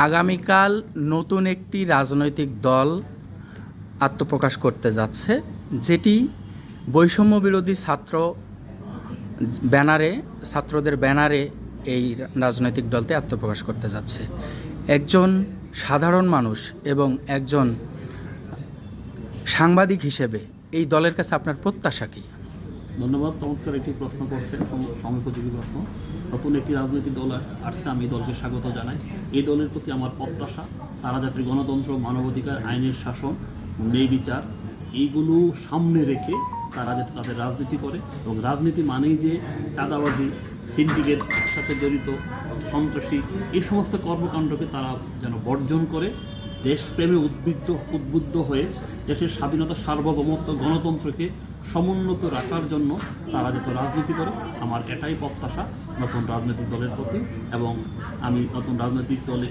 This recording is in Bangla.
আগামীকাল নতুন একটি রাজনৈতিক দল আত্মপ্রকাশ করতে যাচ্ছে, যেটি বৈষম্য বিরোধী ছাত্রদের ব্যানারে এই রাজনৈতিক দলটি আত্মপ্রকাশ করতে যাচ্ছে। একজন সাধারণ মানুষ এবং একজন সাংবাদিক হিসেবে এই দলের কাছে আপনার প্রত্যাশা কী? ধন্যবাদ। চমৎকার একটি প্রশ্ন করছেন, সময়োপযোগী প্রশ্ন। নতুন একটি রাজনৈতিক দল আসছে, আমি এই দলকে স্বাগত জানাই। এই দলের প্রতি আমার প্রত্যাশা, তারা যাতে গণতন্ত্র, মানবাধিকার, আইনের শাসন, ন্যায় বিচার এইগুলো সামনে রেখে তারা যাতে তাদের রাজনীতি করে, এবং রাজনীতি মানেই যে চাঁদাবাজি, সিন্ডিকেট সাথে জড়িত, সন্ত্রাসী, এই সমস্ত কর্মকাণ্ডকে তারা যেন বর্জন করে দেশপ্রেমে উদ্বুদ্ধ হয়ে দেশের স্বাধীনতা, সার্বভৌমত্ব, গণতন্ত্রকে সমুন্নত রাখার জন্য তারা যত রাজনীতি করে, আমার এটাই প্রত্যাশা নতুন রাজনৈতিক দলের প্রতি। এবং আমি নতুন রাজনৈতিক দলে